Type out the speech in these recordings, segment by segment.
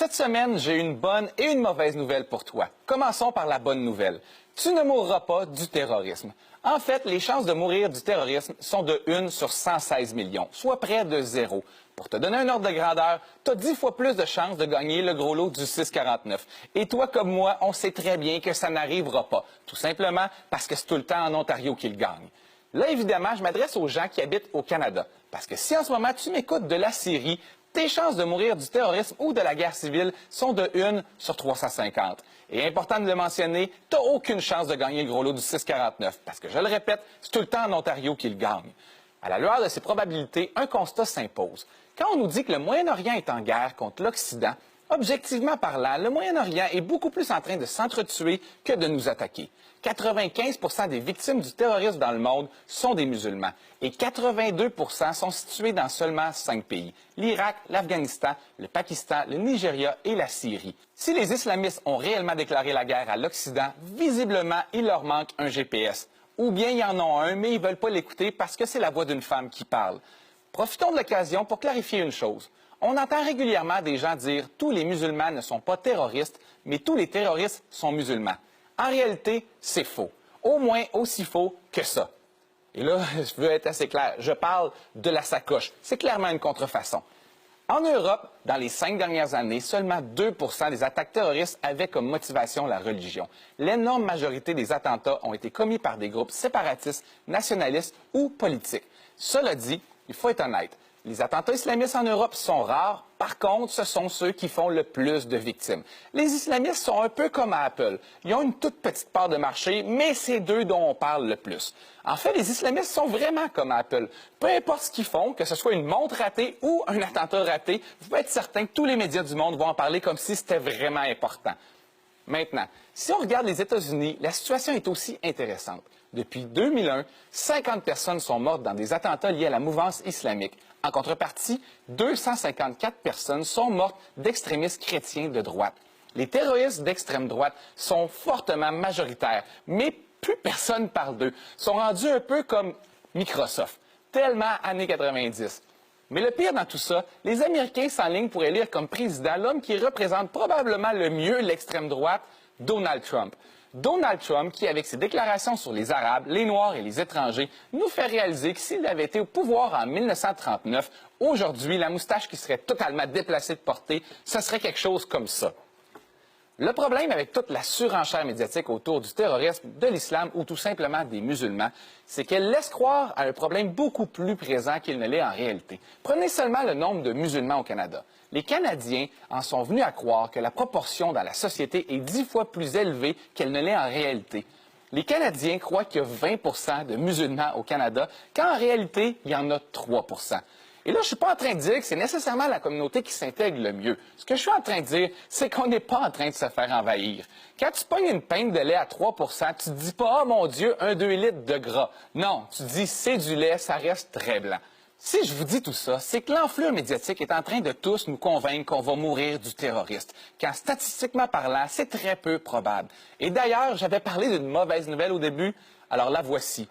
Cette semaine, j'ai une bonne et une mauvaise nouvelle pour toi. Commençons par la bonne nouvelle. Tu ne mourras pas du terrorisme. En fait, les chances de mourir du terrorisme sont de 1 sur 116 millions, soit près de 0. Pour te donner un ordre de grandeur, tu as 10 fois plus de chances de gagner le gros lot du 649. Et toi comme moi, on sait très bien que ça n'arrivera pas, tout simplement parce que c'est tout le temps en Ontario qu'ils gagnent. Là, évidemment, je m'adresse aux gens qui habitent au Canada, parce que si en ce moment tu m'écoutes de la Syrie, tes chances de mourir du terrorisme ou de la guerre civile sont de 1 sur 350. Et important de le mentionner, tu n'as aucune chance de gagner le gros lot du 649, parce que, je le répète, c'est tout le temps en Ontario qu'il gagne. À la lueur de ces probabilités, un constat s'impose. Quand on nous dit que le Moyen-Orient est en guerre contre l'Occident, objectivement parlant, le Moyen-Orient est beaucoup plus en train de s'entretuer que de nous attaquer. 95 des victimes du terrorisme dans le monde sont des musulmans et 82 sont situés dans seulement 5 pays: l'Irak, l'Afghanistan, le Pakistan, le Nigeria et la Syrie. Si les islamistes ont réellement déclaré la guerre à l'Occident, visiblement, il leur manque un GPS. Ou bien ils en ont un, mais ils ne veulent pas l'écouter parce que c'est la voix d'une femme qui parle. Profitons de l'occasion pour clarifier une chose. On entend régulièrement des gens dire « tous les musulmans ne sont pas terroristes, mais tous les terroristes sont musulmans ». En réalité, c'est faux. Au moins aussi faux que ça. Et là, je veux être assez clair, je parle de la sacoche. C'est clairement une contrefaçon. En Europe, dans les 5 dernières années, seulement 2 des attaques terroristes avaient comme motivation la religion. L'énorme majorité des attentats ont été commis par des groupes séparatistes, nationalistes ou politiques. Cela dit, il faut être honnête, les attentats islamistes en Europe sont rares. Par contre, ce sont ceux qui font le plus de victimes. Les islamistes sont un peu comme à Apple. Ils ont une toute petite part de marché, mais c'est d'eux dont on parle le plus. En fait, les islamistes sont vraiment comme à Apple. Peu importe ce qu'ils font, que ce soit une montre ratée ou un attentat raté, vous pouvez être certain que tous les médias du monde vont en parler comme si c'était vraiment important. Maintenant, si on regarde les États-Unis, la situation est aussi intéressante. Depuis 2001, 50 personnes sont mortes dans des attentats liés à la mouvance islamique. En contrepartie, 254 personnes sont mortes d'extrémistes chrétiens de droite. Les terroristes d'extrême droite sont fortement majoritaires, mais plus personne parle d'eux. Ils sont rendus un peu comme Microsoft, tellement années 90. Mais le pire dans tout ça, les Américains s'enlignent pour élire comme président l'homme qui représente probablement le mieux l'extrême droite, Donald Trump. Donald Trump, qui, avec ses déclarations sur les Arabes, les Noirs et les étrangers, nous fait réaliser que s'il avait été au pouvoir en 1939, aujourd'hui, la moustache qui serait totalement déplacée de portée, ce serait quelque chose comme ça. Le problème avec toute la surenchère médiatique autour du terrorisme, de l'islam ou tout simplement des musulmans, c'est qu'elle laisse croire à un problème beaucoup plus présent qu'il ne l'est en réalité. Prenez seulement le nombre de musulmans au Canada. Les Canadiens en sont venus à croire que la proportion dans la société est 10 fois plus élevée qu'elle ne l'est en réalité. Les Canadiens croient qu'il y a 20 de musulmans au Canada, quand en réalité, il y en a 3 Et là, je ne suis pas en train de dire que c'est nécessairement la communauté qui s'intègre le mieux. Ce que je suis en train de dire, c'est qu'on n'est pas en train de se faire envahir. Quand tu pognes une pinte de lait à 3 tu ne te dis pas « Oh mon Dieu, 1-2 litres de gras ». Non, tu dis « C'est du lait, ça reste très blanc ». Si je vous dis tout ça, c'est que l'enflure médiatique est en train de tous nous convaincre qu'on va mourir du terroriste, quand statistiquement parlant, c'est très peu probable. Et d'ailleurs, j'avais parlé d'une mauvaise nouvelle au début, alors la voici.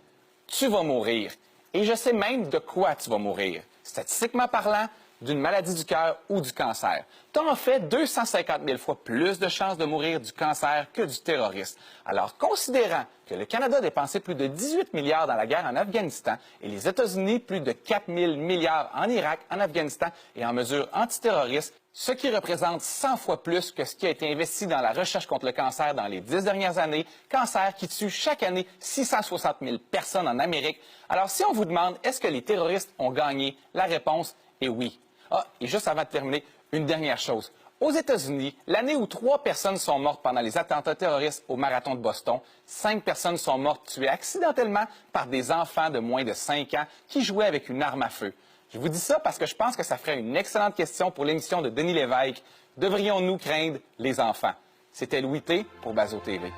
Tu vas mourir. Et je sais même de quoi tu vas mourir. Statistiquement parlant, d'une maladie du cœur ou du cancer. Tu as en fait 250 000 fois plus de chances de mourir du cancer que du terrorisme. Alors, considérant que le Canada a dépensé plus de 18 milliards dans la guerre en Afghanistan et les États-Unis plus de 4 000 milliards en Irak, en Afghanistan et en mesures antiterroristes, ce qui représente 100 fois plus que ce qui a été investi dans la recherche contre le cancer dans les 10 dernières années, cancer qui tue chaque année 660 000 personnes en Amérique. Alors, si on vous demande est-ce que les terroristes ont gagné, la réponse est oui. Ah, et juste avant de terminer, une dernière chose. Aux États-Unis, l'année où 3 personnes sont mortes pendant les attentats terroristes au marathon de Boston, 5 personnes sont mortes tuées accidentellement par des enfants de moins de 5 ans qui jouaient avec une arme à feu. Je vous dis ça parce que je pense que ça ferait une excellente question pour l'émission de Denis Lévesque. Devrions-nous craindre les enfants? C'était Louis T pour Bazo TV.